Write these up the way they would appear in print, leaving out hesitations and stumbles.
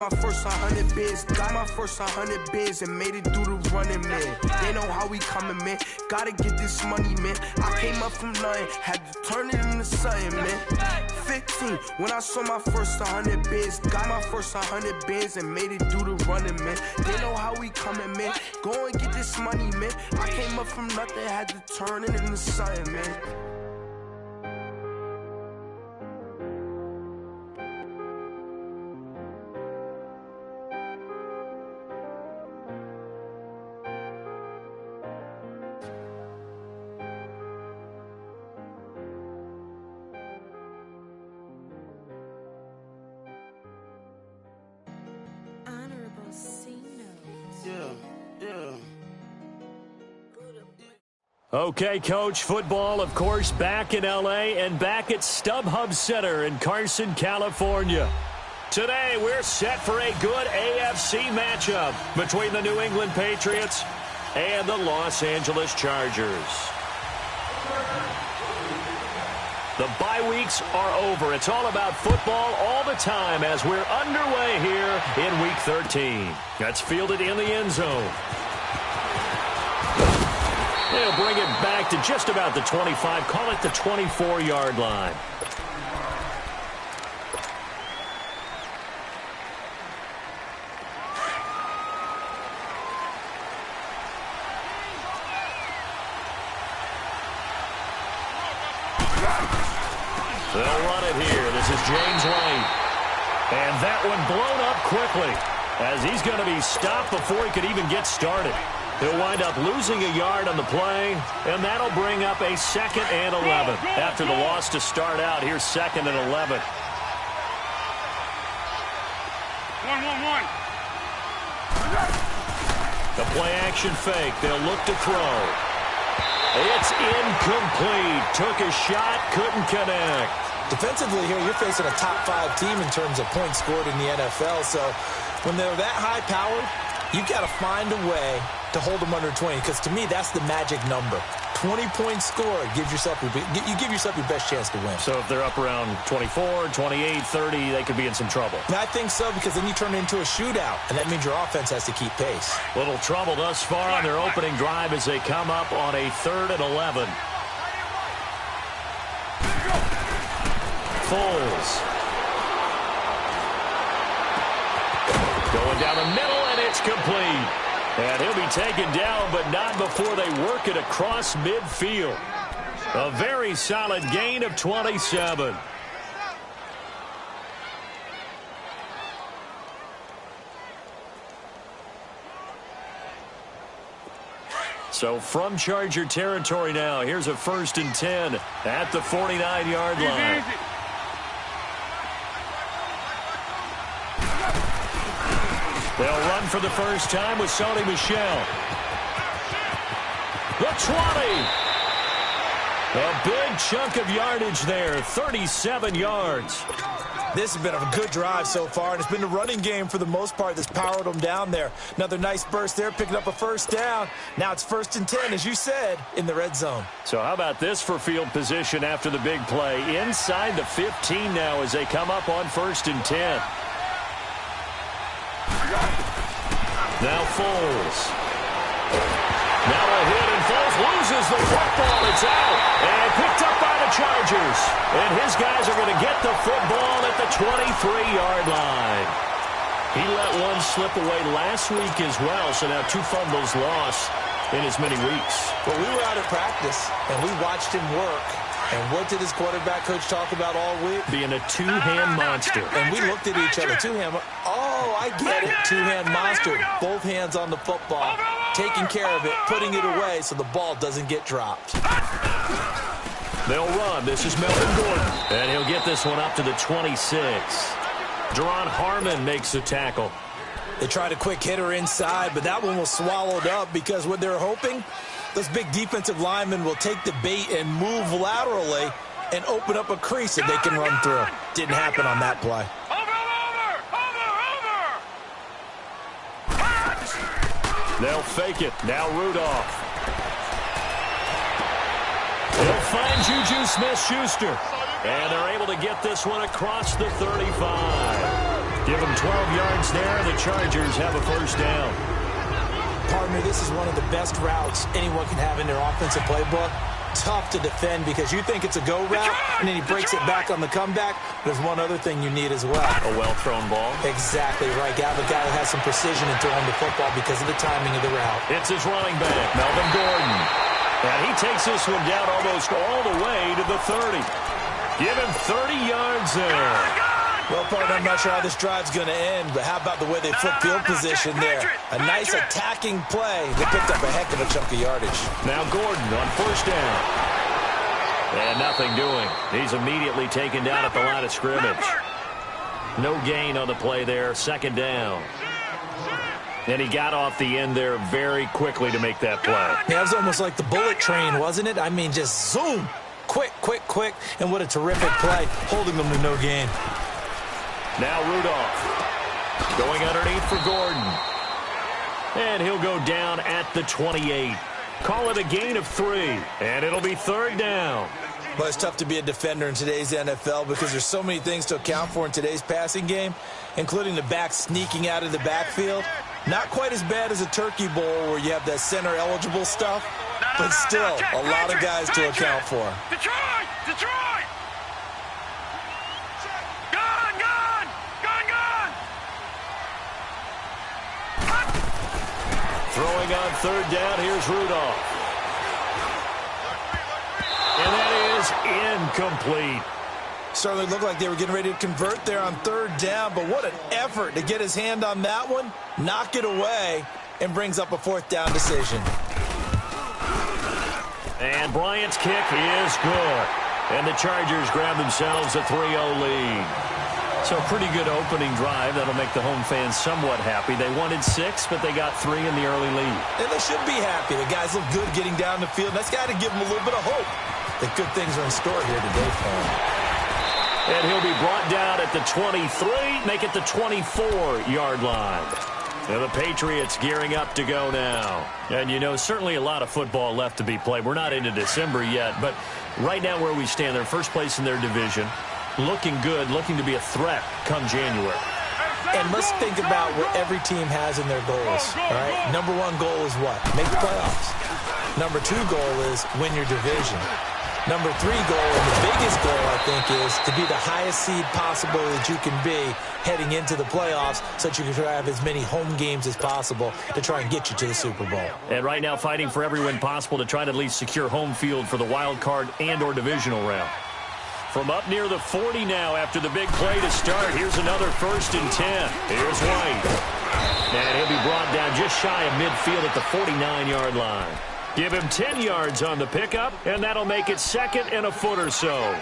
My first 100 bids, got my first 100 bids and made it through the running, man. They know how we coming, man. Gotta get this money, man. I came up from nothing, had to turn it into something, man. 15, when I saw my first 100 bids, got my first 100 bids and made it through the running, man. They know how we coming, man. Go and get this money, man. I came up from nothing, had to turn it into something, man. Okay, Coach, football, of course, back in L.A. and back at StubHub Center in Carson, California. Today, we're set for a good AFC matchup between the New England Patriots and the Los Angeles Chargers. The bye weeks are over. It's all about football all the time as we're underway here in Week 13. That's fielded in the end zone. They'll bring it back to just about the 25, call it the 24-yard line. They'll run it here. This is James White. And that one blown up quickly as he's going to be stopped before he could even get started. He'll wind up losing a yard on the play, and that'll bring up a 2nd and 11. After the loss to start out, here's 2nd and 11. 1-1-1. The play action fake. They'll look to throw. It's incomplete. Took a shot, couldn't connect. Defensively here, you're facing a top 5 team in terms of points scored in the NFL. So when they're that high-powered, you've got to find a way to hold them under 20, because to me, that's the magic number. 20 points scored, you give yourself your best chance to win. So if they're up around 24, 28, 30, they could be in some trouble. And I think so, because then you turn it into a shootout, and that means your offense has to keep pace. Little trouble thus far on their opening drive as they come up on a 3rd and 11. Foles. Going down the middle, and it's complete. And he'll be taken down, but not before they work it across midfield. A very solid gain of 27. So from Charger territory now, here's a 1st and 10 at the 49-yard line. They'll run for the first time with Sony Michel. The 20. A big chunk of yardage there, 37 yards. This has been a good drive so far, and it's been the running game for the most part that's powered them down there. Another nice burst there, picking up a 1st down. Now it's 1st and 10, as you said, in the red zone. So how about this for field position after the big play? Inside the 15 now as they come up on 1st and 10. Now Foles. Now a hit, and Foles loses the football. It's out. And picked up by the Chargers. And his guys are going to get the football at the 23-yard line. He let one slip away last week as well, so now 2 fumbles lost in as many weeks. Well, we were out at practice, and we watched him work. And what did his quarterback coach talk about all week? Being a 2-hand monster. And we looked at each other. 2-hand. Oh, I get it. 2-hand monster. Both hands on the football. Taking care of it. Putting it away so the ball doesn't get dropped. They'll run. This is Melvin Gordon. And he'll get this one up to the 26. Deron Harmon makes the tackle. They tried a quick hitter inside, but that one was swallowed up because what they're hoping, those big defensive linemen will take the bait and move laterally and open up a crease that they can run through. Didn't happen on that play. They'll fake it. Now Rudolph. He'll find Juju Smith-Schuster. And they're able to get this one across the 35. Give them 12 yards there. The Chargers have a first down. Partner, this is one of the best routes anyone can have in their offensive playbook. Tough to defend because you think it's a go route, and then he breaks it back on the comeback. There's one other thing you need as well. A well-thrown ball. Exactly right. Got a guy who has some precision in throwing the football because of the timing of the route. It's his running back, Melvin Gordon. And he takes this one down almost all the way to the 30. Give him 30 yards there. Well, partner, I'm not sure how this drive's going to end, but how about the way they flip field position there? A nice attacking play. They picked up a heck of a chunk of yardage. Now Gordon on first down. And nothing doing. He's immediately taken down at the line of scrimmage. No gain on the play there. Second down. And he got off the end there very quickly to make that play. Yeah, it was almost like the bullet train, wasn't it? I mean, just zoom. Quick, quick, quick. And what a terrific play, holding them to no gain. Now Rudolph going underneath for Gordon. And he'll go down at the 28. Call it a gain of 3. And it'll be third down. Well, it's tough to be a defender in today's NFL because there's so many things to account for in today's passing game, including the back sneaking out of the backfield. Not quite as bad as a turkey bowl where you have that center-eligible stuff, but still a lot of guys to account for. Detroit! Detroit! Throwing on third down, here's Rudolph. And that is incomplete. Certainly looked like they were getting ready to convert there on third down, but what an effort to get his hand on that one, knock it away, and brings up a fourth down decision. And Bryant's kick is good. And the Chargers grab themselves a 3-0 lead. So a pretty good opening drive. That'll make the home fans somewhat happy. They wanted 6, but they got 3 in the early lead. And they should be happy. The guys look good getting down the field. That's got to give them a little bit of hope that good things are in store here today for them. And he'll be brought down at the 23, make it the 24-yard line. And the Patriots gearing up to go now. And, you know, certainly a lot of football left to be played. We're not into December yet, but right now where we stand, they're first place in their division. Looking good, looking to be a threat come January. And let's think about what every team has in their goals, all right? Number 1 goal is what? Make the playoffs. Number 2 goal is win your division. Number 3 goal, and the biggest goal, I think, is to be the highest seed possible that you can be heading into the playoffs so that you can try to have as many home games as possible to try and get you to the Super Bowl. And right now fighting for every win possible to try to at least secure home field for the wild card and or divisional round. From up near the 40 now after the big play to start. Here's another 1st and 10. Here's White. And he'll be brought down just shy of midfield at the 49-yard line. Give him 10 yards on the pickup, and that'll make it 2nd and a foot or so.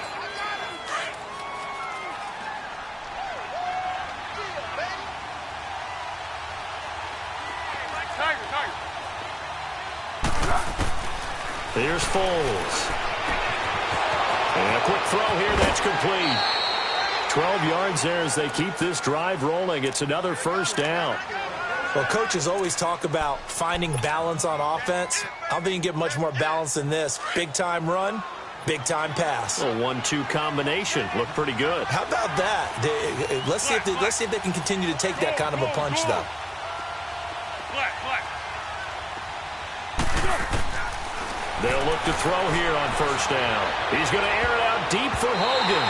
Here's Foles. And a quick throw here, that's complete. 12 yards there as they keep this drive rolling. It's another first down. Well, coaches always talk about finding balance on offense. I don't think you can get much more balance than this. Big-time run, big-time pass. A 1-2 combination. Looked pretty good. How about that? Let's see if they can continue to take that kind of a punch, though. They'll look to throw here on first down. He's going to air it out deep for Hogan.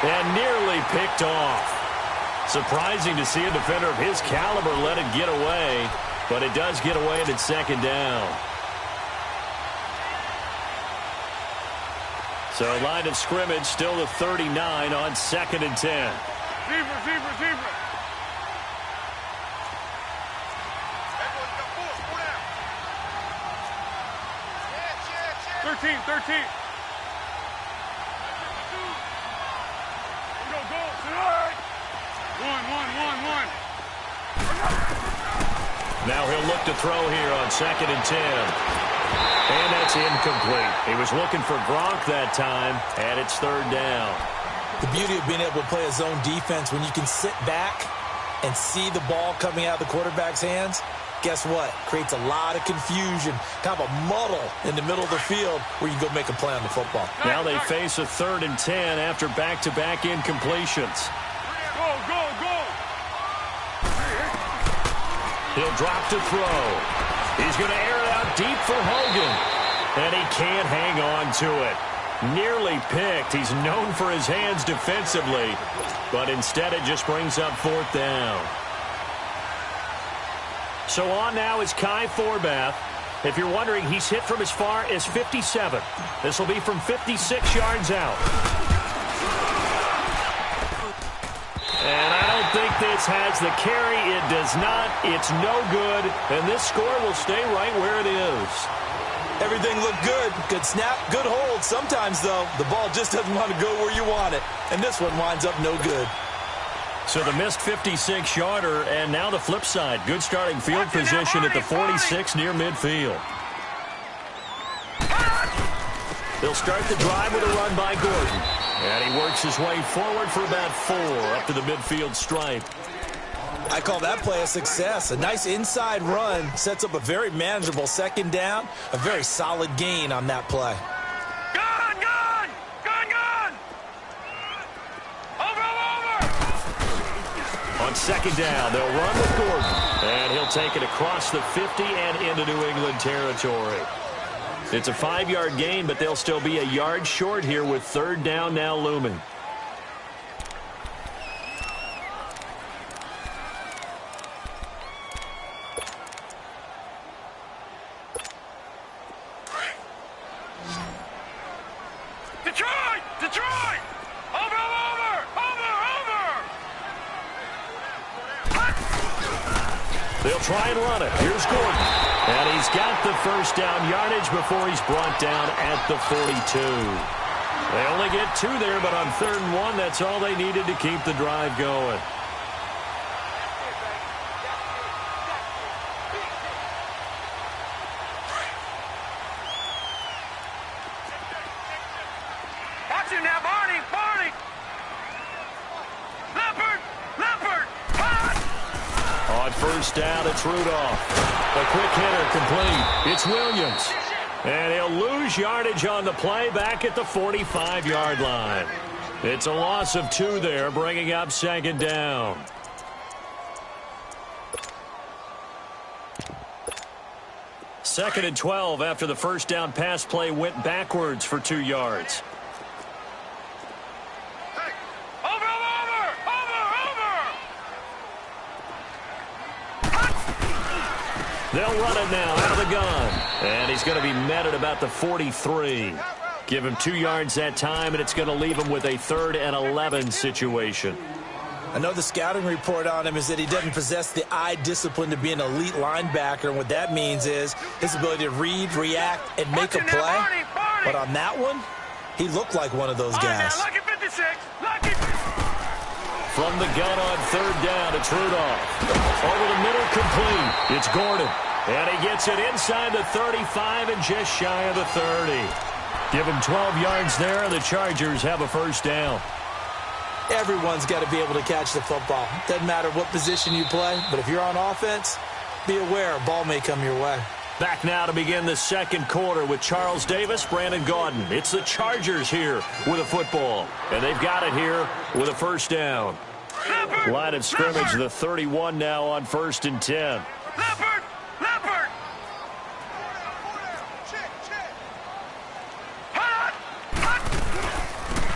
And nearly picked off. Surprising to see a defender of his caliber let it get away. But it does get away and it's 2nd down. So line of scrimmage still the 39 on 2nd and 10. Zebra. 13. One. Now he'll look to throw here on 2nd and 10. And that's incomplete. He was looking for Gronk that time, and it's 3rd down. The beauty of being able to play a zone defense when you can sit back and see the ball coming out of the quarterback's hands, guess what? Creates a lot of confusion, kind of a muddle in the middle of the field where you go make a play on the football. Now they face a 3rd and 10 after back-to-back incompletions. Go. He'll drop to throw. He's going to air it out deep for Hogan. And he can't hang on to it. Nearly picked. He's known for his hands defensively. But instead it just brings up 4th down. So on now is Kai Forbath. If you're wondering, he's hit from as far as 57. This will be from 56 yards out. And I don't think this has the carry. It does not. It's no good. And this score will stay right where it is. Everything looked good. Good snap, good hold. Sometimes, though, the ball just doesn't want to go where you want it. And this one winds up no good. So the missed 56-yarder, and now the flip side. Good starting field position at the 46 near midfield. They'll start the drive with a run by Gordon. And he works his way forward for about 4 up to the midfield stripe. I call that play a success. A nice inside run sets up a very manageable 2nd down. A very solid gain on that play. On 2nd down, they'll run with Gordon. And he'll take it across the 50 and into New England territory. It's a 5-yard gain, but they'll still be a yard short here with 3rd down now looming. Detroit! Detroit! Over! They'll try and run it. Here's Gordon. And he's got the 1st down yardage before he's brought down at the 42. They only get 2 there, but on 3rd and 1, that's all they needed to keep the drive going. Watch him now, Barney! Leopard! On 1st down, it's Rudolph. A quick hitter complete. It's Williams. And he'll lose yardage on the play back at the 45-yard line. It's a loss of 2 there, bringing up 2nd down. Second and 12 after the 1st down pass play went backwards for 2 yards. They'll run it now out of the gun. And he's going to be met at about the 43. Give him 2 yards that time, and it's going to leave him with a 3rd and 11 situation. I know the scouting report on him is that he doesn't possess the eye discipline to be an elite linebacker. And what that means is his ability to read, react, and make a play. But on that one, he looked like one of those guys. From the gun on 3rd down, it's Rudolph. Over the middle, complete. It's Gordon. And he gets it inside the 35 and just shy of the 30. Give him 12 yards there, and the Chargers have a 1st down. Everyone's got to be able to catch the football. Doesn't matter what position you play, but if you're on offense, be aware a ball may come your way. Back now to begin the 2nd quarter with Charles Davis, Brandon Gaudin. It's the Chargers here with a football, and they've got it here with a 1st down. Line of scrimmage, the 31 now on 1st and 10.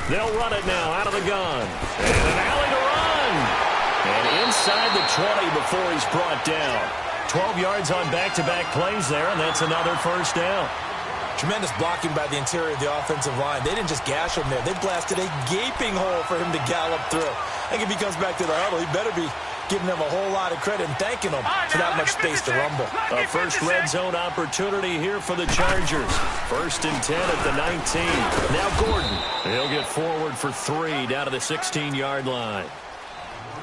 They'll run it now out of the gun. And an alley to run. And inside the 20 before he's brought down. 12 yards on back-to-back plays there, and that's another 1st down. Tremendous blocking by the interior of the offensive line. They didn't just gash him there. They blasted a gaping hole for him to gallop through. I think if he comes back to the huddle, he better be giving them a whole lot of credit and thanking them for that much space to rumble. A first red zone opportunity here for the Chargers. 1st and 10 at the 19. Now Gordon. He'll get forward for 3 down to the 16-yard line.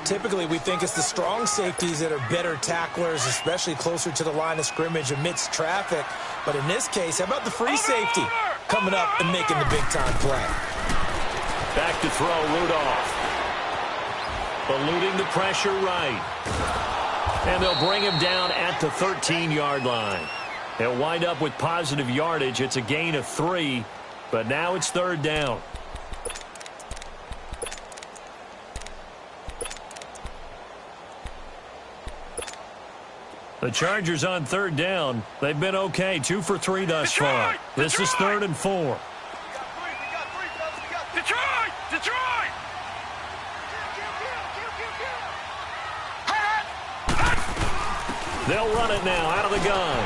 Typically, we think it's the strong safeties that are better tacklers, especially closer to the line of scrimmage amidst traffic. But in this case, how about the free safety coming up and making the big-time play? Back to throw, Rudolph. Eluding the pressure right. And they'll bring him down at the 13-yard line. He'll wind up with positive yardage. It's a gain of 3, but now it's 3rd down. The Chargers on third down. They've been okay, 2 for 3 thus far. This is 3rd and 4. Detroit! Detroit! They'll run it now out of the gun.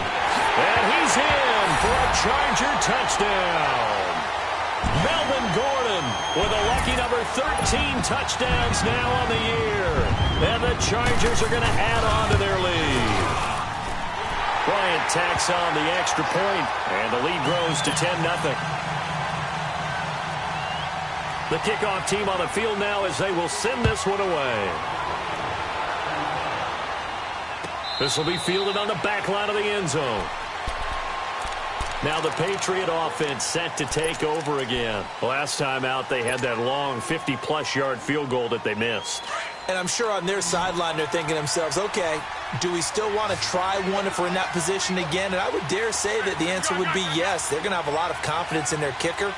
And he's in for a Charger touchdown. Melvin Gordon with a lucky number 13 touchdowns now on the year. And the Chargers are going to add on to their lead. Bryant tacks on the extra point, and the lead grows to 10-0. The kickoff team on the field now as they will send this one away. This will be fielded on the back line of the end zone. Now the Patriot offense set to take over again. Last time out, they had that long 50-plus yard field goal that they missed. And I'm sure on their sideline they're thinking to themselves, okay, do we still want to try one if we're in that position again? And I would dare say that the answer would be yes. They're going to have a lot of confidence in their kicker.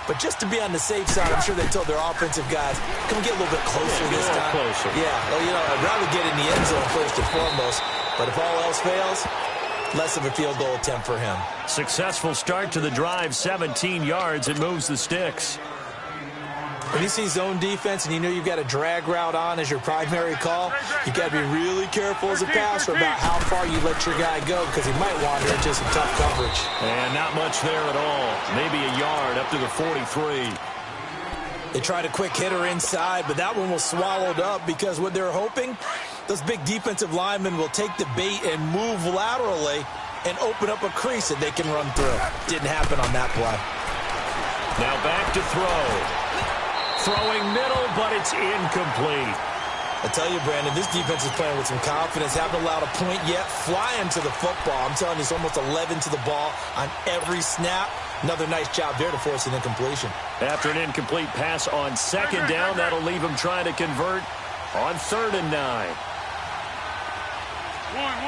But just to be on the safe side, I'm sure they told their offensive guys, can we get a little bit closer this time? Closer. Yeah, well, you know, I'd rather get in the end zone first and foremost. But if all else fails, less of a field goal attempt for him. Successful start to the drive, 17 yards. It moves the sticks. When you see zone defense and you know you've got a drag route on as your primary call, you've got to be really careful as a passer about how far you let your guy go because he might wander into some tough coverage. And not much there at all. Maybe a yard up to the 43. They tried a quick hitter inside, but that one was swallowed up because what they're hoping, those big defensive linemen will take the bait and move laterally and open up a crease that they can run through. Didn't happen on that play. Now back to throw. Throwing middle, but it's incomplete. I tell you, Brandon, this defense is playing with some confidence. Haven't allowed a point yet. Flying to the football. I'm telling you, it's almost 11 to the ball on every snap. Another nice job there to force an incompletion. After an incomplete pass on second down, that'll leave them trying to convert on 3rd and 9. One.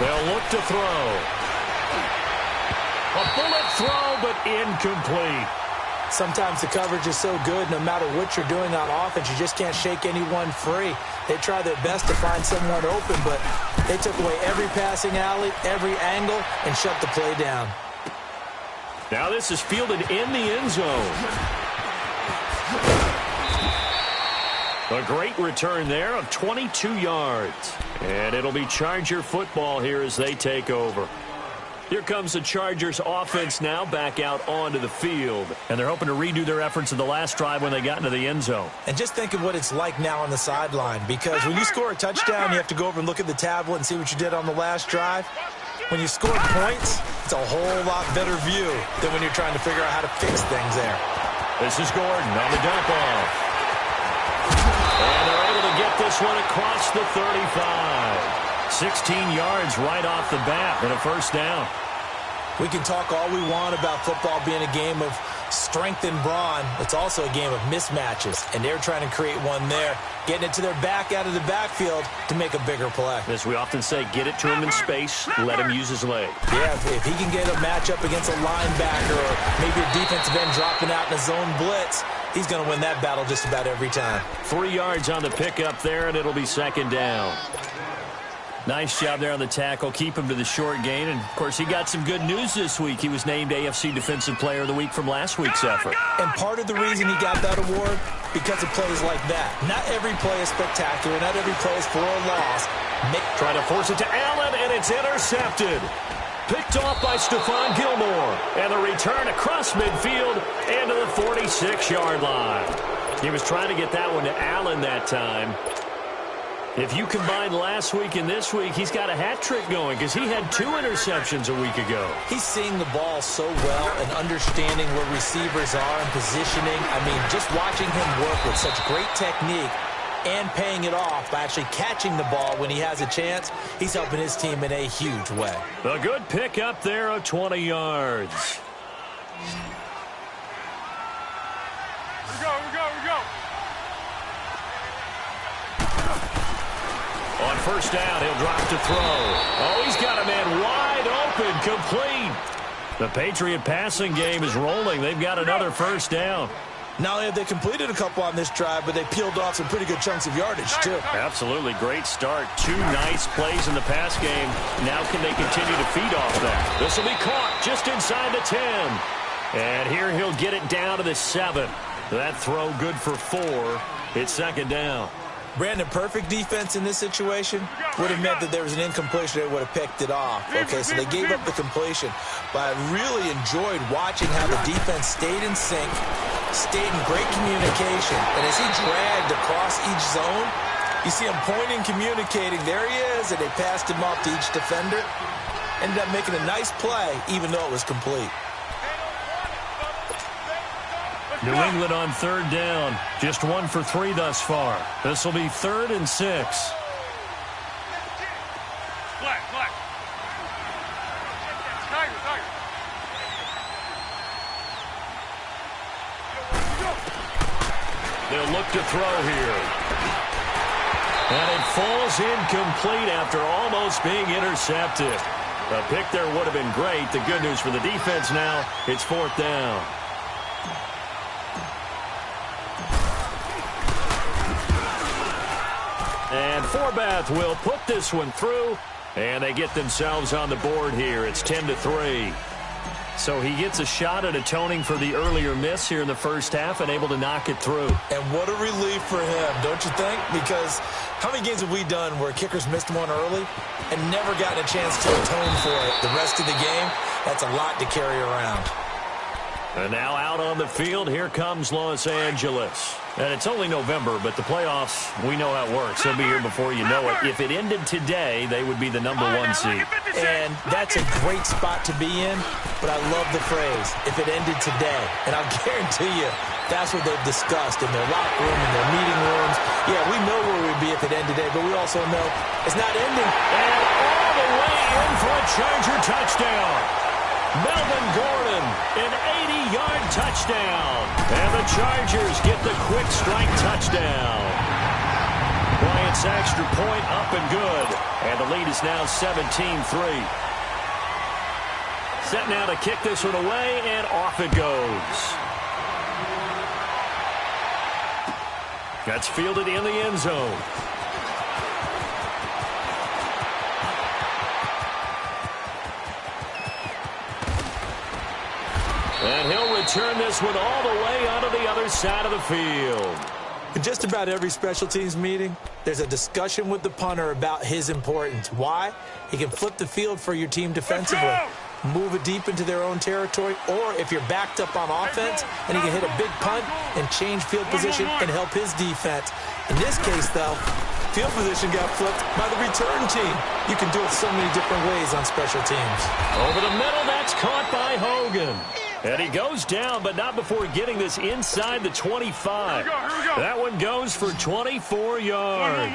They'll look to throw. A bullet throw, but incomplete. Sometimes the coverage is so good, no matter what you're doing on offense, you just can't shake anyone free. They try their best to find someone open, but they took away every passing alley, every angle, and shut the play down. Now this is fielded in the end zone. A great return there of 22 yards. And it'll be Charger football here as they take over. Here comes the Chargers offense now back out onto the field. And they're hoping to redo their efforts in the last drive when they got into the end zone. And just think of what it's like now on the sideline, because when you score a touchdown, you have to go over and look at the tablet and see what you did on the last drive. When you score points, it's a whole lot better view than when you're trying to figure out how to fix things there. This is Gordon on the dump off. And they're able to get this one across the 35. 16 yards right off the bat and a first down. We can talk all we want about football being a game of strength and brawn. It's also a game of mismatches, and they're trying to create one there, getting it to their back out of the backfield to make a bigger play. As we often say, get it to him in space, let him use his leg. Yeah, if he can get a matchup against a linebacker or maybe a defensive end dropping out in a zone blitz, he's going to win that battle just about every time. 3 yards on the pickup there, and it'll be second down. Nice job there on the tackle. Keep him to the short gain. And, of course, he got some good news this week. He was named AFC Defensive Player of the Week from last week's effort. And part of the reason he got that award, because of plays like that. Not every play is spectacular. Not every play is for a loss. Trying to force it to Allen, and it's intercepted. Picked off by Stephon Gilmore. And the return across midfield and to the 46-yard line. He was trying to get that one to Allen that time. If you combine last week and this week, he's got a hat trick going because he had 2 interceptions a week ago. He's seeing the ball so well and understanding where receivers are and positioning. I mean, just watching him work with such great technique and paying it off by actually catching the ball when he has a chance, he's helping his team in a huge way. A good pick up there of 20 yards. We go. On first down, he'll drop to throw. Oh, he's got a man wide open, complete. The Patriot passing game is rolling. They've got another first down. Not only have they completed a couple on this drive, but they peeled off some pretty good chunks of yardage, too. Absolutely great start. 2 nice plays in the pass game. Now can they continue to feed off that? This will be caught just inside the 10. And here he'll get it down to the 7. That throw good for 4. It's second down. Brandon, perfect defense in this situation would have meant that there was an incompletion. They would have picked it off. Okay, so they gave up the completion. But I really enjoyed watching how the defense stayed in sync, stayed in great communication. And as he dragged across each zone, you see him pointing, communicating. There he is, and they passed him off to each defender. Ended up making a nice play, even though it was complete. New England on third down. Just 1 for 3 thus far. This will be 3rd and 6. Flat. Tiger. They'll look to throw here. And it falls incomplete after almost being intercepted. A pick there would have been great. The good news for the defense now, it's 4th down. And Forbath will put this one through, and they get themselves on the board here. It's 10-3. So he gets a shot at atoning for the earlier miss here in the first half and able to knock it through. And what a relief for him, don't you think? Because how many games have we done where kickers missed one early and never gotten a chance to atone for it the rest of the game? That's a lot to carry around. And now out on the field, here comes Los Angeles. And it's only November, but the playoffs, we know how it works. They'll be here before you know it. If it ended today, they would be the number 1 seed. And that's a great spot to be in, but I love the phrase, if it ended today. And I'll guarantee you, that's what they've discussed in their locker room, in their meeting rooms. Yeah, we know where we'd be if it ended today, but we also know it's not ending. And all the way in for a Charger touchdown. Melvin Gordon, an 80-yard touchdown. And the Chargers get the quick strike touchdown. Bryant's extra point up and good. And the lead is now 17-3. Set now to kick this one away, and off it goes. That's fielded in the end zone. And he'll return this one all the way onto the other side of the field. In just about every special teams meeting, there's a discussion with the punter about his importance. Why? He can flip the field for your team defensively, move it deep into their own territory, or if you're backed up on offense, and he can hit a big punt and change field position and help his defense. In this case, though, field position got flipped by the return team. You can do it so many different ways on special teams. Over the middle, that's caught by Hogan. And he goes down, but not before getting this inside the 25. Here we go. That one goes for 24 yards.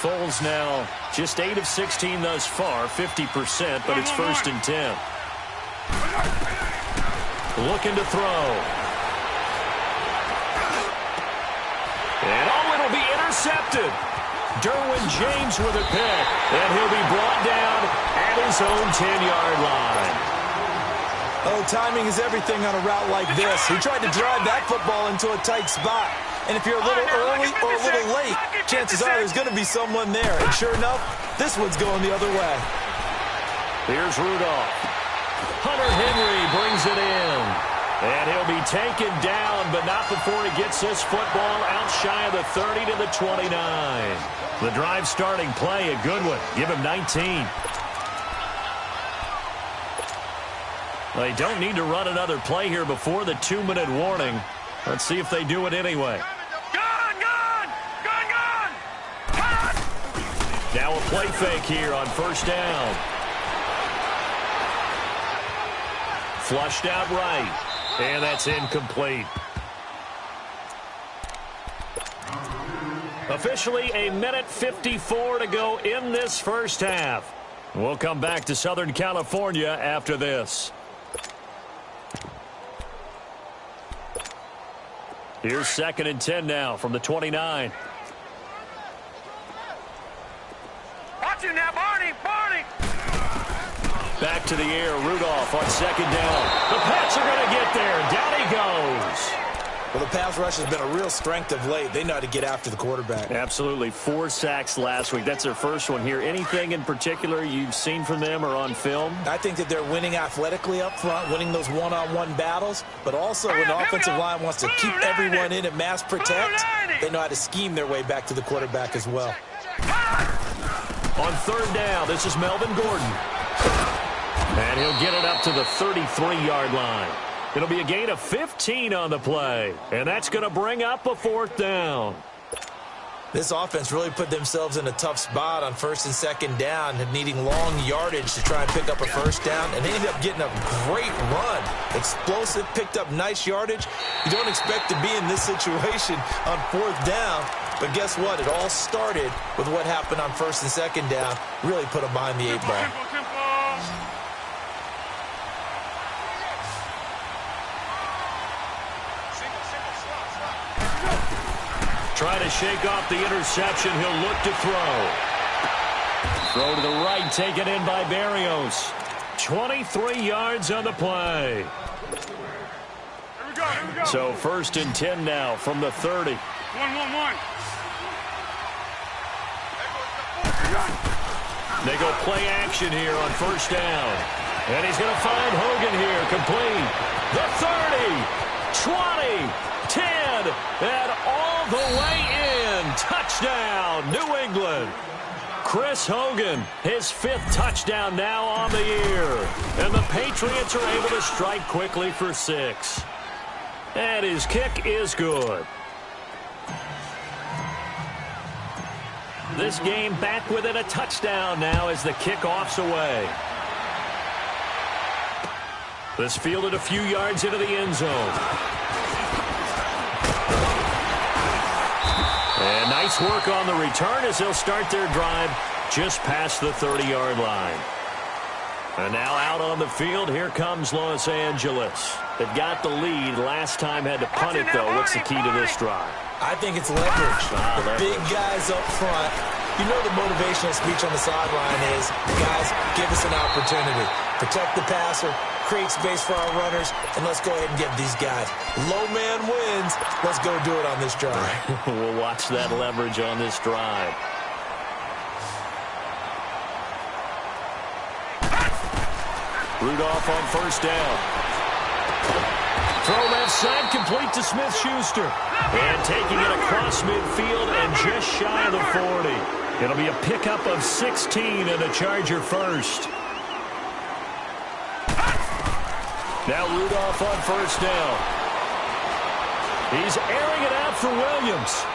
Foles now just 8 of 16 thus far, 50%, but it's 1st and 10. Looking to throw. And it'll be intercepted. Derwin James with a pick, and he'll be brought down at his own 10-yard line. Oh, timing is everything on a route like this. He tried to drive that football into a tight spot. And if you're a little early or a little late, chances are there's going to be someone there. And sure enough, this one's going the other way. Here's Rudolph. Hunter Henry brings it in. And he'll be taken down, but not before he gets this football out shy of the 30 to the 29. The drive starting play, a good one. Give him 19. They don't need to run another play here before the 2-minute warning. Let's see if they do it anyway. Gone! Now a play fake here on 1st down. Flushed out right. And that's incomplete. Officially a minute 54 to go in this first half. We'll come back to Southern California after this. Here's 2nd and 10 now from the 29. Watch him now, Barney! Back to the air, Rudolph on 2nd down. The Pats are going to get there. Down he goes. Well, the pass rush has been a real strength of late. They know how to get after the quarterback. Absolutely. 4 sacks last week. That's their first one here. Anything in particular you've seen from them or on film? I think that they're winning athletically up front, winning those one-on-one battles, but also when the offensive line wants to keep everyone in and mass protect, they know how to scheme their way back to the quarterback as well. On third down, this is Melvin Gordon. And he'll get it up to the 33-yard line. It'll be a gain of 15 on the play, and that's going to bring up a 4th down. This offense really put themselves in a tough spot on 1st and 2nd down, needing long yardage to try and pick up a 1st down, and they ended up getting a great run. Explosive, picked up nice yardage. You don't expect to be in this situation on 4th down, but guess what? It all started with what happened on 1st and 2nd down. Really put them behind the 8 ball. Trying to shake off the interception. He'll look to throw. Throw to the right, taken in by Barrios. 23 yards on the play. Here we go. So 1st and 10 now from the 30. 1-1-1. They go play action here on 1st down. And he's going to find Hogan here, complete. The 30, 20, 10, and all the way in. Touchdown, New England. Chris Hogan, his 5th touchdown now on the year. And the Patriots are able to strike quickly for 6. And his kick is good. This game back within a touchdown now as the kickoff's away. This fielded a few yards into the end zone. And nice work on the return as they'll start their drive just past the 30-yard line. And now out on the field, here comes Los Angeles. They've got the lead. Last time had to punt it, though. What's the key to this drive? I think it's leverage. The big guys up front. You know the motivational speech on the sideline is, guys, give us an opportunity. Protect the passer, create space for our runners, and let's go ahead and get these guys. Low man wins. Let's go do it on this drive. We'll watch that leverage on this drive. Rudolph on 1st down. Throw left side, complete to Smith-Schuster. And taking it across midfield and just shy of the 40. It'll be a pickup of 16 and a Charger first. Now Rudolph on 1st down. He's airing it out for Williams.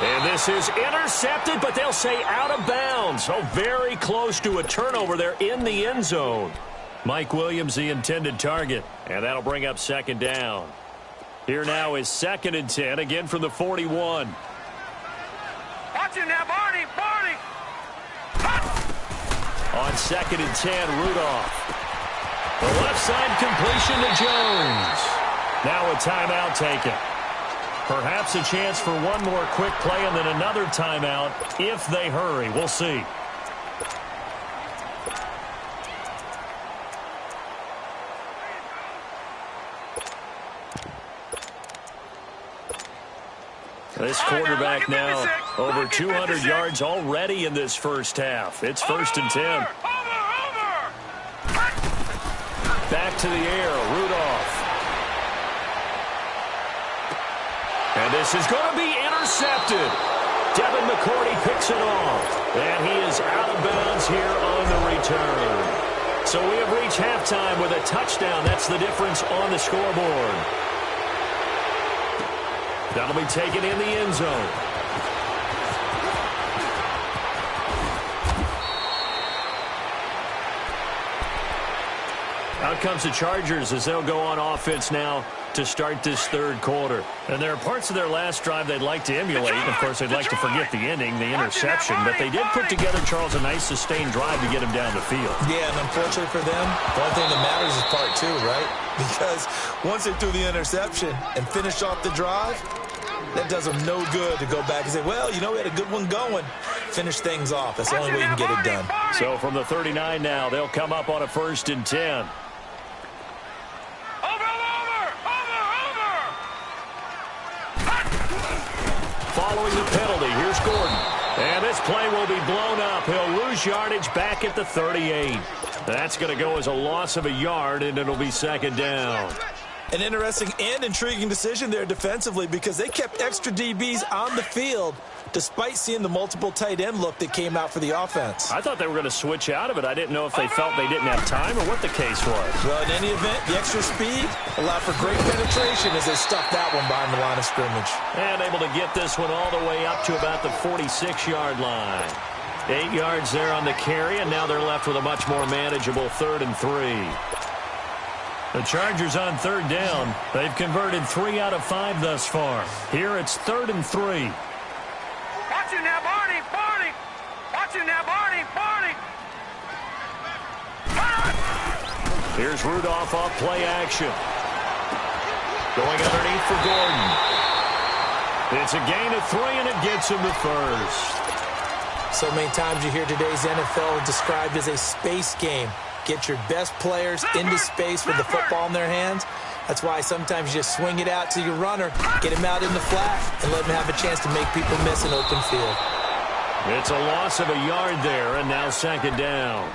And this is intercepted, but they'll say out of bounds. Oh, very close to a turnover there in the end zone. Mike Williams, the intended target. And that'll bring up 2nd down. Here now is 2nd and 10, again from the 41. Watch it now, Barney. On 2nd and 10, Rudolph. The left side completion to Jones. Now a timeout taken. Perhaps a chance for one more quick play and then another timeout if they hurry. We'll see. This quarterback now over 200 yards already in this first half. It's 1st and 10. Back to the air, Rudolph. And this is going to be intercepted. Devin McCourty picks it off. And he is out of bounds here on the return. So we have reached halftime with a touchdown. That's the difference on the scoreboard. That'll be taken in the end zone. Out comes the Chargers as they'll go on offense now to start this 3rd quarter. And there are parts of their last drive they'd like to emulate. Of course, they'd like to forget the ending, the interception. But they did put together, Charles, a nice sustained drive to get him down the field. Yeah, and unfortunately for them, the only thing that matters is part 2, right? Because once they threw the interception and finished off the drive, that does them no good to go back and say, well, you know, we had a good one going. Finish things off. That's the only way you can get it done. So from the 39 now, they'll come up on a 1st and 10. this play will be blown up. He'll lose yardage back at the 38. That's going to go as a loss of a yard, and it'll be second down. An interesting and intriguing decision there defensively because they kept extra DBs on the field despite seeing the multiple tight end look that came out for the offense. I thought they were going to switch out of it. I didn't know if they felt they didn't have time or what the case was. Well, in any event, the extra speed allowed for great penetration as they stuffed that one behind the line of scrimmage. And able to get this one all the way up to about the 46-yard line. 8 yards there on the carry, and now they're left with a much more manageable 3rd and 3. The Chargers on 3rd down. They've converted 3 out of 5 thus far. Here it's 3rd and 3. Watch it now, Barney! Barney! Watch it now, Barney! Barney! Here's Rudolph off play action. Going underneath for Gordon. It's a gain of 3, and it gets him to first. So many times you hear today's NFL described as a space game. Get your best players into space with the football in their hands. That's why sometimes you just swing it out to your runner, get him out in the flat, and let him have a chance to make people miss an open field. It's a loss of a yard there, and now second down.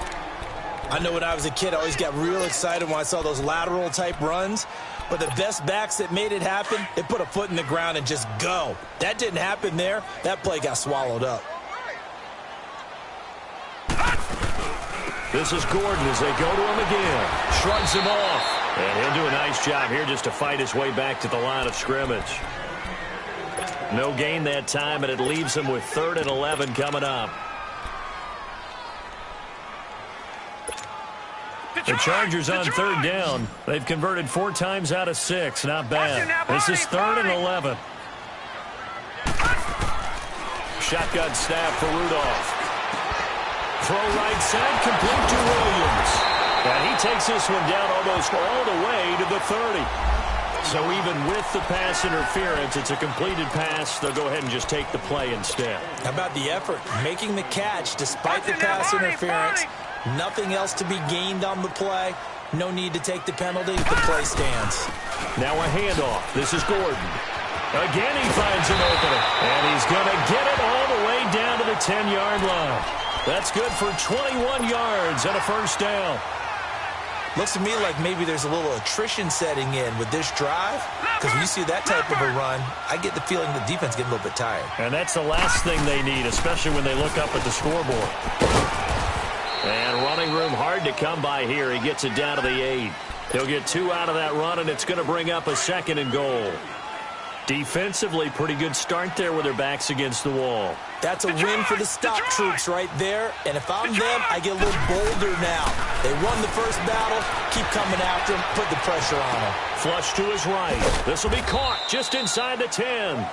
I know when I was a kid, I always got real excited when I saw those lateral-type runs. But the best backs that made it happen, they put a foot in the ground and just go. That didn't happen there. That play got swallowed up. This is Gordon as they go to him again. Shrugs him off. And he'll do a nice job here just to fight his way back to the line of scrimmage. No gain that time, and it leaves him with 3rd and 11 coming up. The Chargers on 3rd down. They've converted 4 times out of 6. Not bad. This is 3rd and 11. Shotgun snap for Rudolph. Throw right side, complete to Williams. And he takes this one down almost all the way to the 30. So even with the pass interference, it's a completed pass. They'll go ahead and just take the play instead. How about the effort? Making the catch despite the pass interference. Nothing else to be gained on the play. No need to take the penalty. The play stands. Now a handoff. This is Gordon. Again, he finds an opening. And he's going to get it all the way down to the 10-yard line. That's good for 21 yards and a first down. Looks to me like maybe there's a little attrition setting in with this drive. Because when you see that type of a run, I get the feeling the defense getting a little bit tired. And that's the last thing they need, especially when they look up at the scoreboard. And running room hard to come by here. He gets it down to the 8. He'll get 2 out of that run, and it's going to bring up a 2nd and goal. Defensively, pretty good start there with their backs against the wall. That's a win for the stop troops right there. And if I'm them, I get a little bolder now. They won the first battle. Keep coming after him. Put the pressure on him. Flush to his right. This will be caught just inside the 10.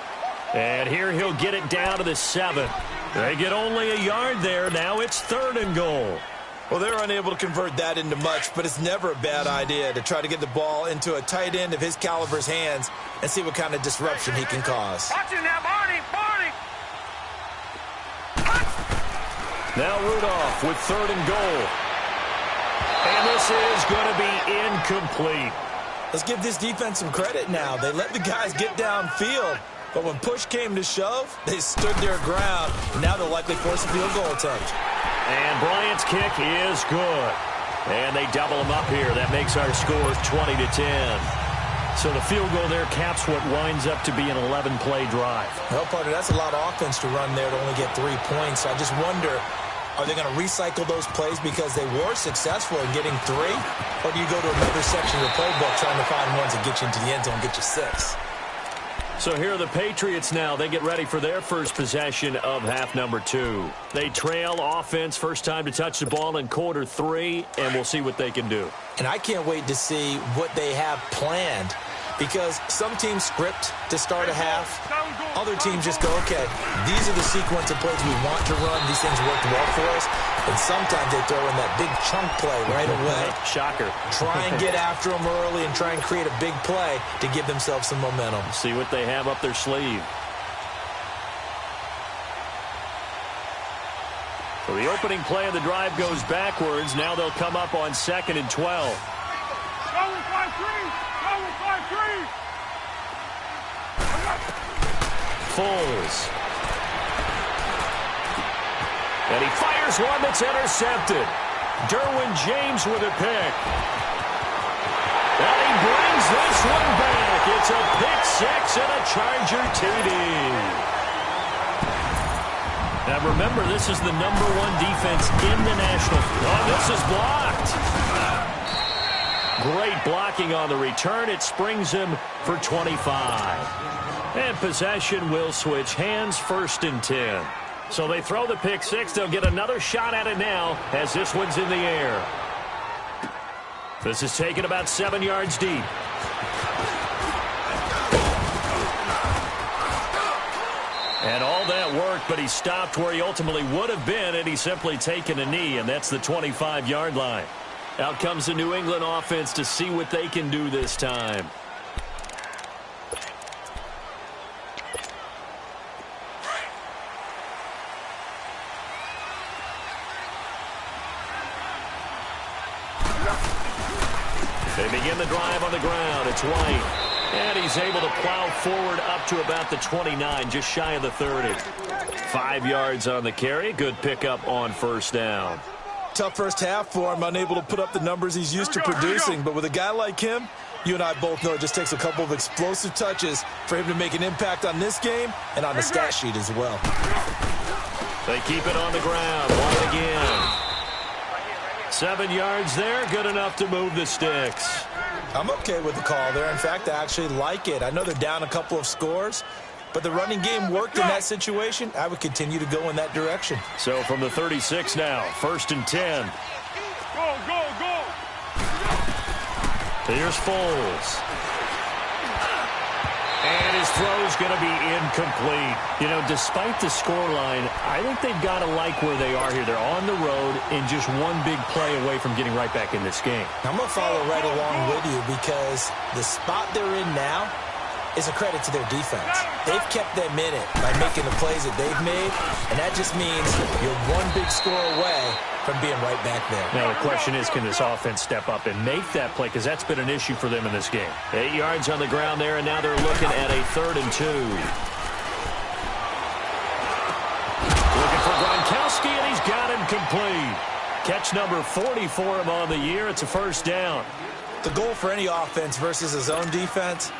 And here he'll get it down to the 7. They get only a yard there. Now it's 3rd and goal. Well, they're unable to convert that into much, but it's never a bad idea to try to get the ball into a tight end of his caliber's hands and see what kind of disruption he can cause. Watch it now, Barney! Barney! Now Rudolph with 3rd and goal. And this is going to be incomplete. Let's give this defense some credit now. They let the guys get downfield, but when push came to shove, they stood their ground. Now they'll likely force a field goal attempt. And Bryant's kick is good. And they double him up here. That makes our score 20-10. So the field goal there caps what winds up to be an 11-play drive. Well, partner, that's a lot of offense to run there to only get 3 points. I just wonder, are they going to recycle those plays because they were successful in getting 3? Or do you go to another section of the playbook trying to find ones that get you into the end zone and get you 6? So here are the Patriots now. They get ready for their first possession of half number 2. They trail offense, first time to touch the ball in quarter 3, and we'll see what they can do. And I can't wait to see what they have planned, because some teams script to start a half. Other teams just go, okay, these are the sequence of plays we want to run. These things worked well for us. And sometimes they throw in that big chunk play right away. Shocker. Try and get after them early and try and create a big play to give themselves some momentum. See what they have up their sleeve. So the opening play of the drive goes backwards. Now they'll come up on 2nd and 12. Go with 5-3! Go with 5-3! Foles. And he fires one that's intercepted. Derwin James with a pick. And he brings this one back. It's a pick six and a Charger TD. Now remember, this is the #1 defense in the National. Oh, this is blocked. Great blocking on the return. It springs him for 25. And possession will switch hands, 1st and 10. So they throw the pick six. They'll get another shot at it now as this one's in the air. This is taken about 7 yards deep. And all that work, but he stopped where he ultimately would have been, and he's simply taken a knee, and that's the 25-yard line. Out comes the New England offense to see what they can do this time. They begin the drive on the ground. It's White. And he's able to plow forward up to about the 29, just shy of the 30. 5 yards on the carry. Good pickup on 1st down. Tough first half for him, unable to put up the numbers he's used to producing. But with a guy like him, you and I both know it just takes a couple of explosive touches for him to make an impact on this game and on the stat sheet as well. They keep it on the ground. White again. 7 yards there, good enough to move the sticks. I'm okay with the call there. In fact, I actually like it. I know they're down a couple of scores, but the running game worked in that situation. I would continue to go in that direction. So from the 36 now, 1st and 10. Go, go, go. Here's Foles. And his throw's going to be incomplete. You know, despite the scoreline, I think they've got to like where they are here. They're on the road and just one big play away from getting right back in this game. I'm going to follow right along with you because the spot they're in now is a credit to their defense. They've kept them in it by making the plays that they've made, and that just means you're one big score away from being right back there. Now the question is, can this offense step up and make that play? Because that's been an issue for them in this game. 8 yards on the ground there, and now they're looking at a 3rd and 2. Looking for Gronkowski, and he's got him complete. Catch number 40 for him on the year. It's a 1st down. The goal for any offense versus his own defense,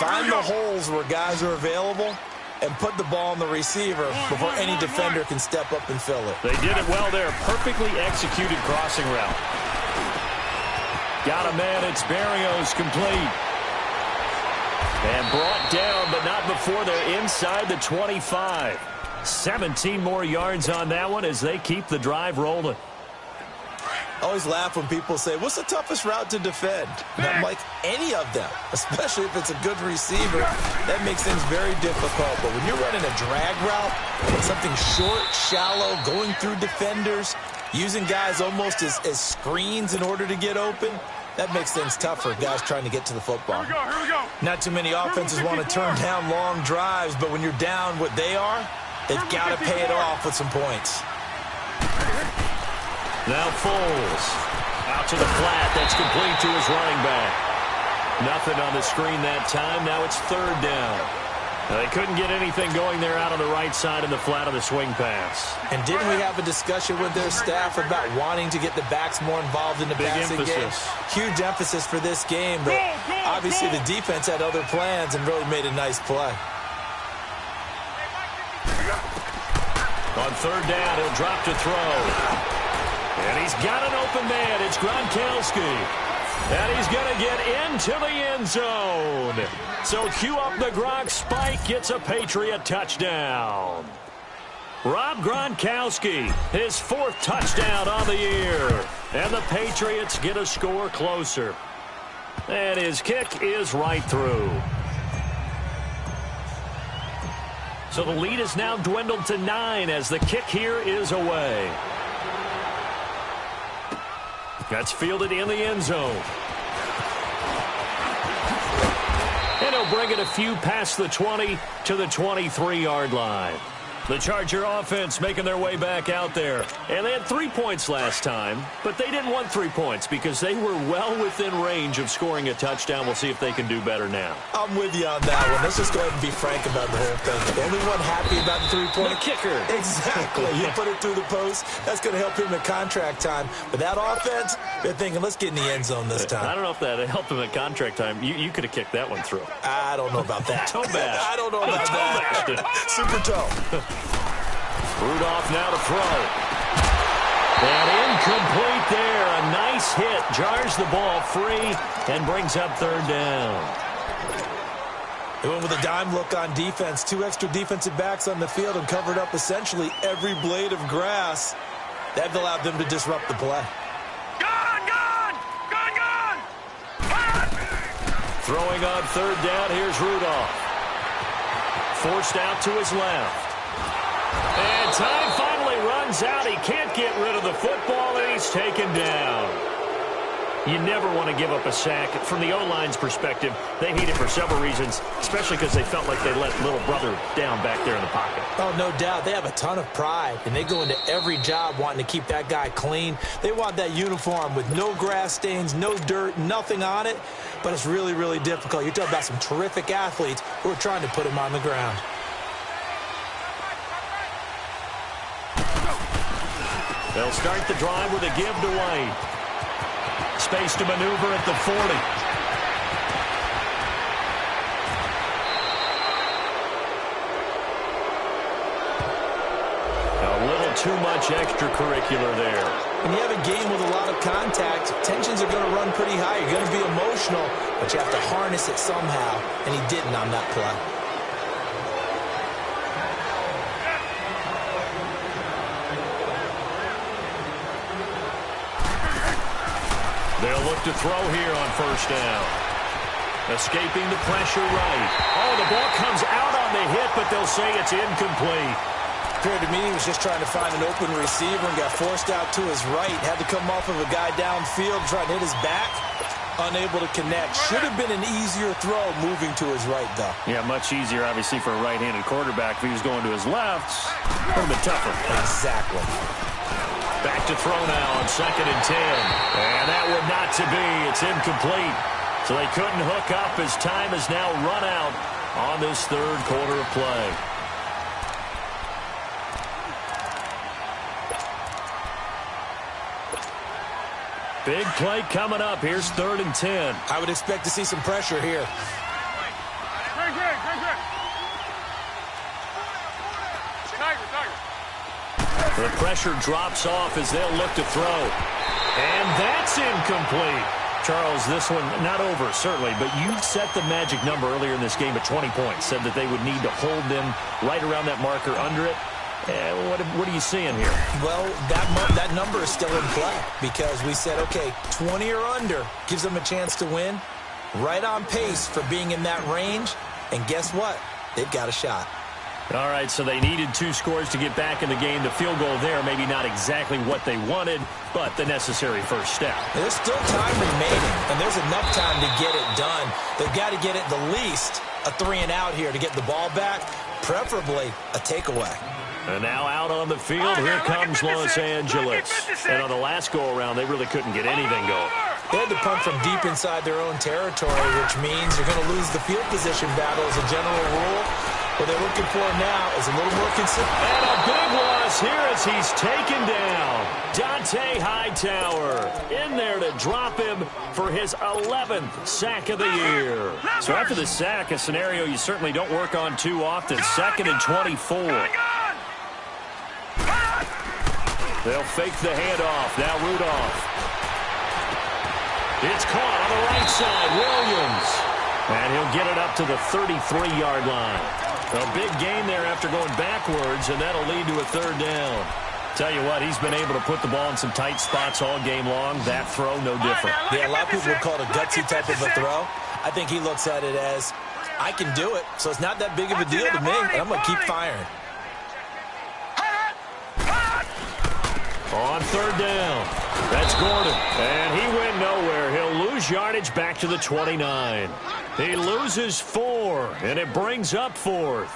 find the holes where guys are available and put the ball on the receiver before any defender can step up and fill it. They did it well there. Perfectly executed crossing route. Got a man. It's Berrios complete. And brought down, but not before they're inside the 25. 17 more yards on that one as they keep the drive rolling. I always laugh when people say, what's the toughest route to defend? And I'm like, any of them, especially if it's a good receiver. That makes things very difficult. But when you're running a drag route, something short, shallow, going through defenders, using guys almost as screens in order to get open, that makes things tough for guys trying to get to the football. Here we go. Not too many offenses want to turn down long drives, but when you're down what they are, they've got to pay it off with some points. Now Foles out to the flat. That's complete to his running back. Nothing on the screen that time. Now it's 3rd down. Now they couldn't get anything going there out on the right side in the flat of the swing pass. And didn't we have a discussion with their staff about wanting to get the backs more involved in the passing game? Huge emphasis for this game, but obviously the defense had other plans and really made a nice play. On 3rd down, he'll drop to throw. And he's got an open man. It's Gronkowski. And he's going to get into the end zone. So cue up the Gronk spike. Gets a Patriot touchdown. Rob Gronkowski, his 4th touchdown on the year. And the Patriots get a score closer. And his kick is right through. So the lead is now dwindled to 9 as the kick here is away. That's fielded in the end zone. And he'll bring it a few past the 20 to the 23-yard line. The Charger offense making their way back out there. And they had 3 points last time, but they didn't want 3 points because they were well within range of scoring a touchdown. We'll see if they can do better now. I'm with you on that one. Let's just go ahead and be frank about the whole thing. The only one happy about the 3-point. The kicker. Exactly. You put it through the post. That's going to help him in contract time. But that offense, they're thinking, let's get in the end zone this time. I don't know if that helped him at contract time. You could have kicked that one through. I don't know about that. Toe bash. I don't know about that. Super toe. Rudolph now to throw. And incomplete there. A nice hit. Jars the ball free and brings up 3rd down. They went with a dime look on defense. 2 extra defensive backs on the field and covered up essentially every blade of grass. That allowed them to disrupt the play. Throwing on 3rd down, here's Rudolph. Forced out to his left. And time finally runs out. He can't get rid of the football, and he's taken down. You never want to give up a sack. From the O-line's perspective, they hate it for several reasons, especially because they felt like they let little brother down back there in the pocket. Oh, no doubt. They have a ton of pride, and they go into every job wanting to keep that guy clean. They want that uniform with no grass stains, no dirt, nothing on it, but it's really, really difficult. You're talking about some terrific athletes who are trying to put him on the ground. They'll start the drive with a give to White. Space to maneuver at the 40. A little too much extracurricular there. When you have a game with a lot of contact, tensions are going to run pretty high. You're going to be emotional, but you have to harness it somehow, and he didn't on that play. They'll look to throw here on 1st down. Escaping the pressure right. Oh, the ball comes out on the hit, but they'll say it's incomplete. Appeared to me he was just trying to find an open receiver and got forced out to his right. Had to come off of a guy downfield, trying to hit his back. Unable to connect. Should have been an easier throw moving to his right, though. Yeah, much easier, obviously, for a right-handed quarterback. If he was going to his left, a little bit tougher. Exactly. Back to throw now on 2nd and 10. And that would not to be. It's incomplete. So they couldn't hook up as time has now run out on this 3rd quarter of play. Big play coming up. Here's 3rd and 10. I would expect to see some pressure here. The pressure drops off as they'll look to throw. And that's incomplete. Charles, this one not over, certainly, but you set the magic number earlier in this game at 20 points. Said that they would need to hold them right around that marker under it. What are you seeing here? Well, that number is still in play because we said, okay, 20 or under gives them a chance to win. Right on pace for being in that range. And guess what? They've got a shot. All right, so they needed 2 scores to get back in the game. The field goal there, maybe not exactly what they wanted, but the necessary first step. There's still time remaining, and there's enough time to get it done. They've got to get at the least a 3-and-out here to get the ball back, preferably a takeaway. And now out on the field, here comes Los Angeles. And on the last go-around, they really couldn't get anything going. They had to punt from deep inside their own territory, which means you're going to lose the field position battle as a general rule. What they're looking for now is a little more consistent. And a big loss here as he's taken down. Dante Hightower in there to drop him for his 11th sack of the year. So after the sack, a scenario you certainly don't work on too often. 2nd and 24. They'll fake the handoff. Now Rudolph. It's caught on the right side. Williams. And he'll get it up to the 33-yard line. A big gain there after going backwards, and that'll lead to a 3rd down. Tell you what, he's been able to put the ball in some tight spots all game long. That throw, no different. Yeah, a lot of people would call it a gutsy type of a throw. I think he looks at it as, I can do it, so it's not that big of a deal to me, and I'm going to keep firing. On 3rd down, that's Gordon, and he went nowhere. He'll lose yardage back to the 29. He loses 4, and it brings up 4th.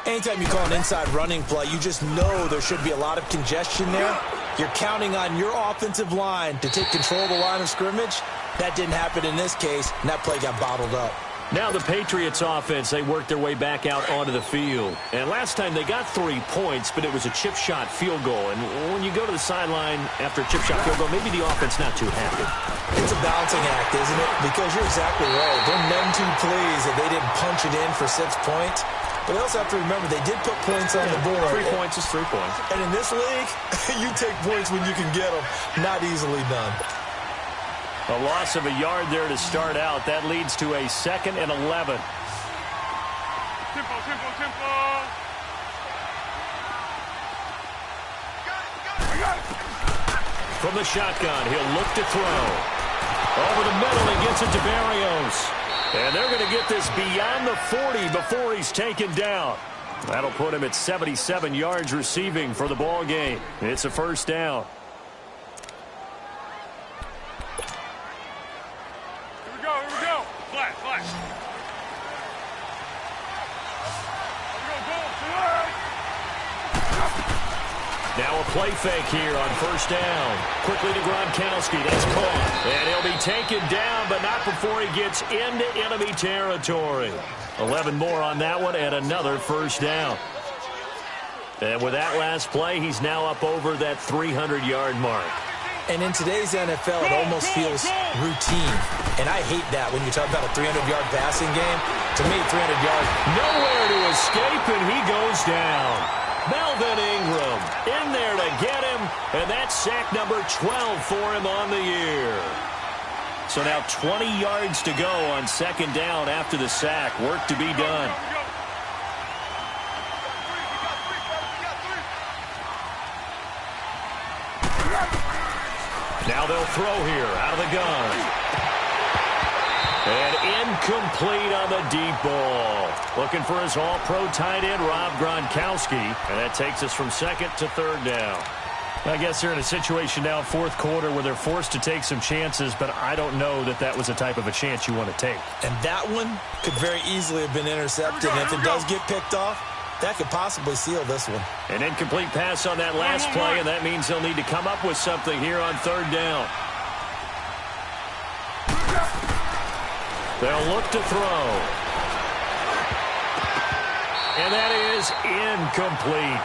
Anytime you call an inside running play, you just know there should be a lot of congestion there. You're counting on your offensive line to take control of the line of scrimmage. That didn't happen in this case, and that play got bottled up. Now the Patriots offense, they worked their way back out onto the field. And last time they got 3 points, but it was a chip shot field goal. And when you go to the sideline after a chip shot field goal, maybe the offense not too happy. It's a balancing act, isn't it? Because you're exactly right. They're none too pleased that they didn't punch it in for 6 points. But they also have to remember they did put points on the board. 3 points is 3 points. And in this league, you take points when you can get them. Not easily done. A loss of a yard there to start out. That leads to a 2nd and 11. Tempo, tempo, tempo. From the shotgun, he'll look to throw. Over the middle, he gets it to Barrios. And they're going to get this beyond the 40 before he's taken down. That'll put him at 77 yards receiving for the ball game. It's a first down. Here we go. Flat, flat. Now a play fake here on first down. Quickly to Gronkowski. That's caught. And he'll be taken down, but not before he gets into enemy territory. 11 more on that one and another first down. And with that last play, he's now up over that 300-yard mark. And in today's NFL, it almost feels routine. And I hate that when you talk about a 300-yard passing game. To me, 300 yards. Nowhere to escape, and he goes down. Melvin Ingram in there to get him, and that's sack number 12 for him on the year. So now 20 yards to go on second down after the sack. Work to be done. Now they'll throw here out of the gun. And incomplete on the deep ball. Looking for his all-pro tight end, Rob Gronkowski. And that takes us from second to third down. I guess they're in a situation now, fourth quarter, where they're forced to take some chances, but I don't know that that was the type of a chance you want to take. And that one could very easily have been intercepted. And if it does get picked off, that could possibly seal this one. An incomplete pass on that last play, and that means they'll need to come up with something here on third down. They'll look to throw. And that is incomplete.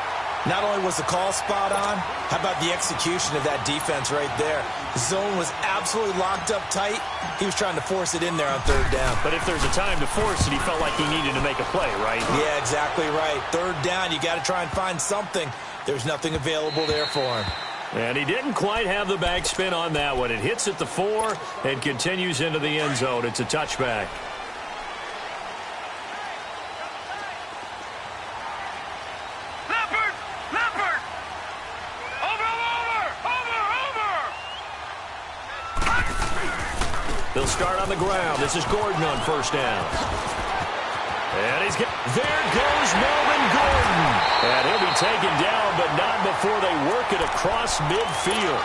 Not only was the call spot on, how about the execution of that defense right there? The zone was absolutely locked up tight. He was trying to force it in there on third down. But if there's a time to force it, he felt like he needed to make a play, right? Yeah, exactly right. Third down, you got to try and find something. There's nothing available there for him. And he didn't quite have the backspin on that one. It hits at the 4 and continues into the end zone. It's a touchback. They'll start on the ground. This is Gordon on first down. And he's there goes Melvin Gordon. And he'll be taken down, but not before they work it across midfield.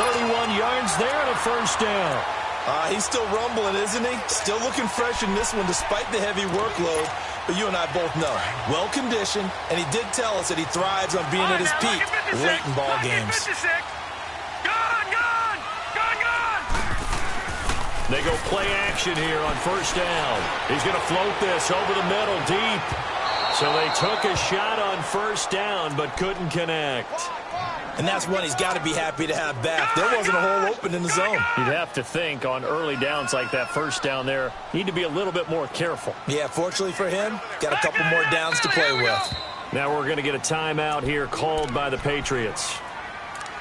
31 yards there and a first down. He's still rumbling, isn't he? Still looking fresh in this one despite the heavy workload. But you and I both know, well-conditioned, and he did tell us that he thrives on being at his peak late in ball games. They go play action here on first down. He's going to float this over the middle deep. So they took a shot on first down but couldn't connect. And that's one he's got to be happy to have back. There wasn't a hole open in the zone. You'd have to think on early downs like that first down there, need to be a little bit more careful. Yeah, fortunately for him, got a couple more downs to play with. Now we're going to get a timeout here called by the Patriots.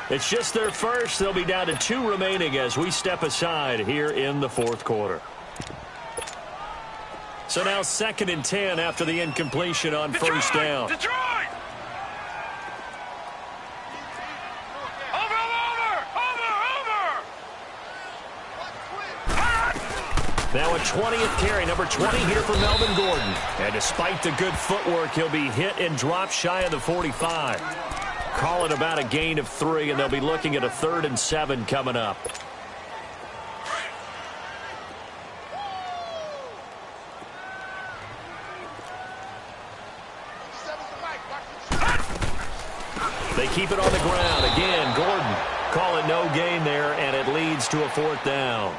It's just their first. They'll be down to 2 remaining as we step aside here in the fourth quarter. So now 2nd and 10 after the incompletion on first down. Detroit! Now a 20th carry, number 20 here for Melvin Gordon. And despite the good footwork, he'll be hit and dropped shy of the 45. Call it about a gain of 3, and they'll be looking at a 3rd and 7 coming up. keep it on the ground. Again, Gordon call it no gain there, and it leads to a 4th down.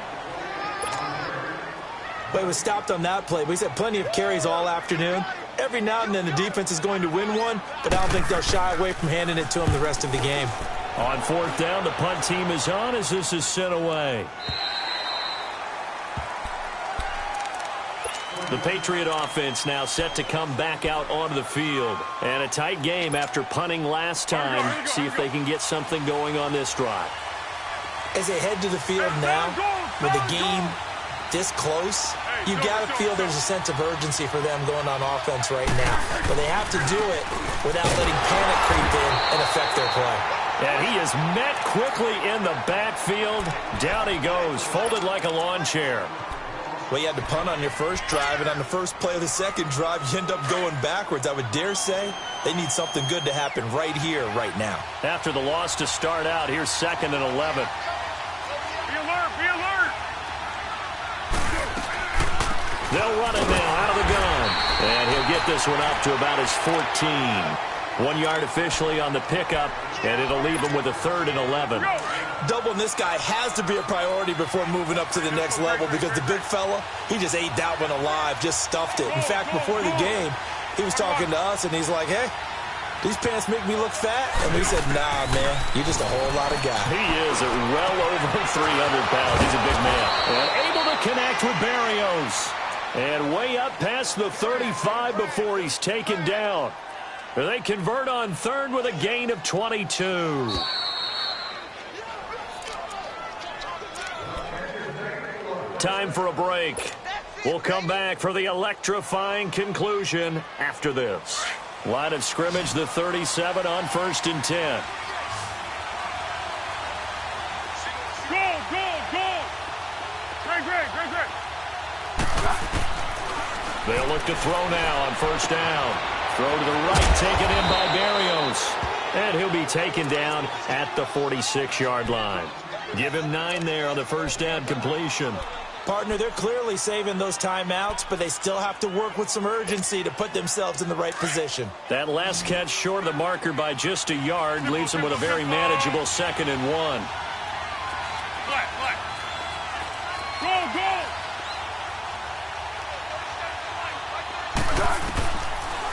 But he was stopped on that play. But he's had plenty of carries all afternoon. Every now and then the defense is going to win one, but I don't think they'll shy away from handing it to him the rest of the game. On 4th down, the punt team is on as this is sent away. The Patriot offense now set to come back out onto the field. And a tight game after punting last time. See if they can get something going on this drive. As they head to the field now, with the game this close, you got to feel there's a sense of urgency for them going on offense right now. But they have to do it without letting panic creep in and affect their play. And he is met quickly in the backfield. Down he goes, folded like a lawn chair. Well, you had to punt on your first drive, and on the first play of the second drive, you end up going backwards. I would dare say they need something good to happen right here, right now. After the loss to start out, here's 2nd and 11. Be alert, be alert. They'll run it now out of the gun. And he'll get this one up to about his 14. 1 yard officially on the pickup, and it'll leave him with a 3rd and 11. Doubling this guy has to be a priority before moving up to the next level because the big fella, he just ate that one alive, just stuffed it. In fact, before the game, he was talking to us, and he's like, hey, these pants make me look fat? And we said, nah, man, you're just a whole lot of guy. He is at well over 300 pounds. He's a big man. And able to connect with Barrios. And way up past the 35 before he's taken down. They convert on 3rd with a gain of 22. Time for a break. We'll come back for the electrifying conclusion after this. Line of scrimmage, the 37 on 1st and 10. Go. Great. They'll look to throw now on 1st down. Throw to the right, taken in by Barrios. And he'll be taken down at the 46-yard line. Give him 9 there on the 1st down completion. Partner, they're clearly saving those timeouts, but they still have to work with some urgency to put themselves in the right position. That last catch short of the marker by just a yard leaves them with a very manageable 2nd and 1. Go.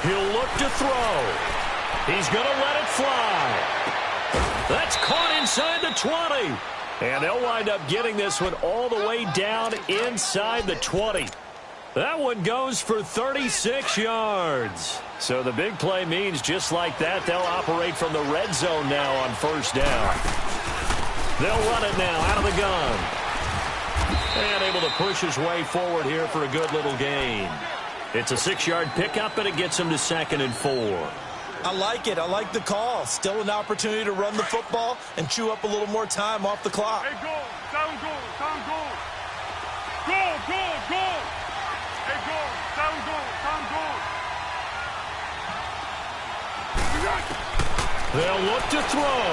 He'll look to throw. He's going to let it fly. That's caught inside the 20. And they'll wind up getting this one all the way down inside the 20. That one goes for 36 yards. So the big play means just like that, they'll operate from the red zone now on 1st down. They'll run it now out of the gun. And able to push his way forward here for a good little gain. It's a 6-yard pickup, and it gets him to 2nd and 4. I like it. I like the call. Still an opportunity to run the football and chew up a little more time off the clock. Hey, go. Down, go. Go. Hey, go. Down, go. They'll look to throw.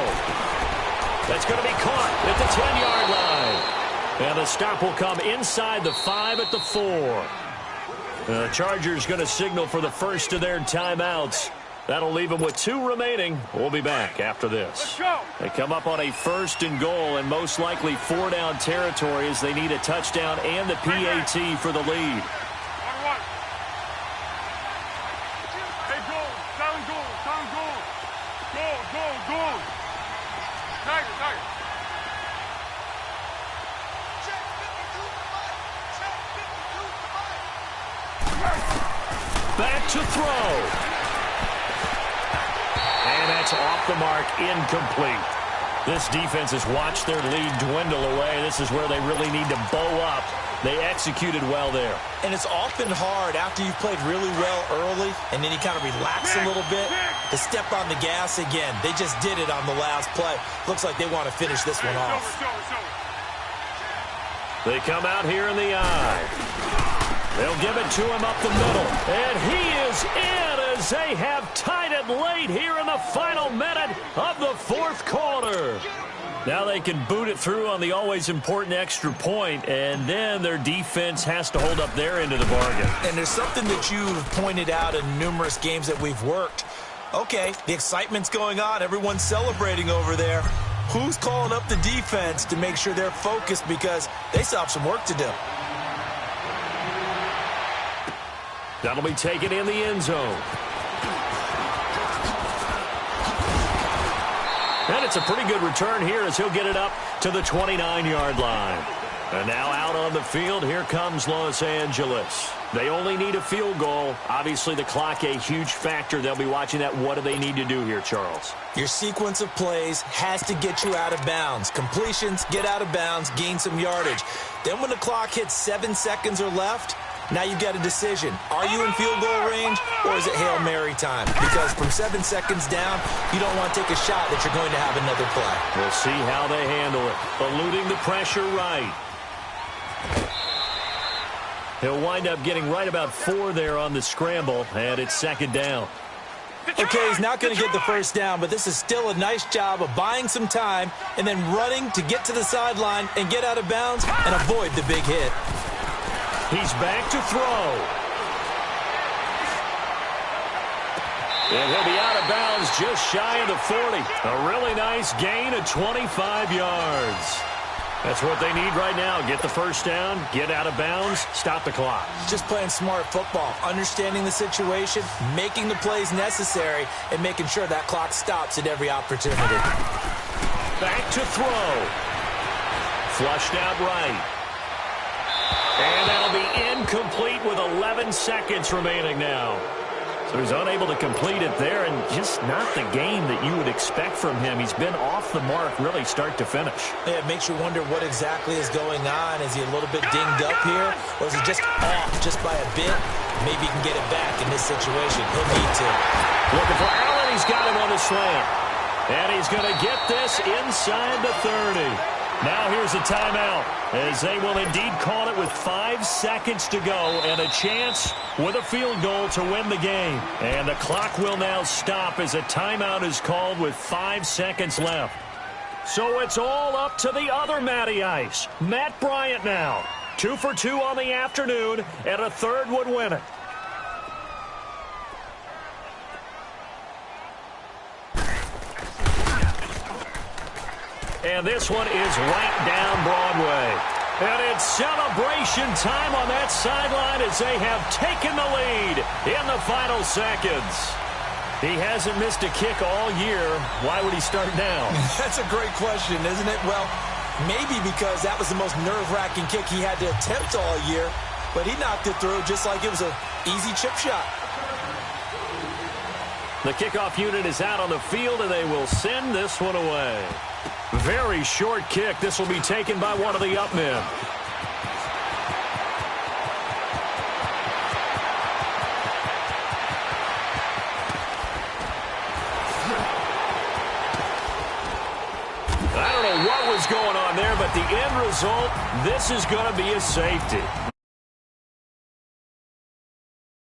That's going to be caught at the 10-yard line. And the stop will come inside the 5 at the 4. The Chargers going to signal for the first of their timeouts. That'll leave them with 2 remaining. We'll be back after this. They come up on a 1st and goal and most likely 4-down territory as they need a touchdown and the PAT for the lead. Hey, go. Down, go. Go. Tiger. Back to throw. And that's off the mark, incomplete. This defense has watched their lead dwindle away. This is where they really need to bow up. They executed well there. And it's often hard after you've played really well early and then you kind of relax a little bit to step on the gas again. They just did it on the last play. Looks like they want to finish this one off. They come out here in the eye. They'll give it to him up the middle. And he is in as they have tied it late here in the final minute of the 4th quarter. Now they can boot it through on the always important extra point, and then their defense has to hold up their end of the bargain. And there's something that you've pointed out in numerous games that we've worked. Okay, the excitement's going on. Everyone's celebrating over there. Who's calling up the defense to make sure they're focused because they still have some work to do? That'll be taken in the end zone. And it's a pretty good return here as he'll get it up to the 29-yard line. And now out on the field, here comes Los Angeles. They only need a field goal. Obviously, the clock a huge factor. They'll be watching that. What do they need to do here, Charles? Your sequence of plays has to get you out of bounds. Completions, get out of bounds, gain some yardage. Then when the clock hits 7 seconds or left, now you've got a decision. Are you in field goal range or is it Hail Mary time? Because from 7 seconds down, you don't want to take a shot that you're going to have another play. We'll see how they handle it. Eluding the pressure right. He'll wind up getting right about 4 there on the scramble, and it's second down. Okay, he's not going to get the first down, but this is still a nice job of buying some time and then running to get to the sideline and get out of bounds and avoid the big hit. He's back to throw. And he'll be out of bounds just shy of the 40. A really nice gain of 25 yards. That's what they need right now. Get the first down, get out of bounds, stop the clock. Just playing smart football, understanding the situation, making the plays necessary, and making sure that clock stops at every opportunity. Back to throw. Flushed out right. And that'll be incomplete with 11 seconds remaining now. So he's unable to complete it there, and just not the game that you would expect from him. He's been off the mark really start to finish. Yeah, it makes you wonder what exactly is going on. Is he a little bit dinged up here, or is he just off just by a bit? Maybe he can get it back in this situation. He'll need to. Looking for Allen. He's got him on the slant. And he's going to get this inside the 30. Now here's a timeout, as they will indeed call it with 5 seconds to go and a chance with a field goal to win the game. And the clock will now stop as a timeout is called with 5 seconds left. So it's all up to the other Matty Ice, Matt Bryant now. 2 for 2 on the afternoon, and a third would win it. And this one is right down Broadway. And it's celebration time on that sideline as they have taken the lead in the final seconds. He hasn't missed a kick all year. Why would he start now? That's a great question, isn't it? Well, maybe because that was the most nerve-wracking kick he had to attempt all year. But he knocked it through just like it was an easy chip shot. The kickoff unit is out on the field, and they will send this one away. Very short kick. This will be taken by one of the up men. I don't know what was going on there, but the end result, this is going to be a safety.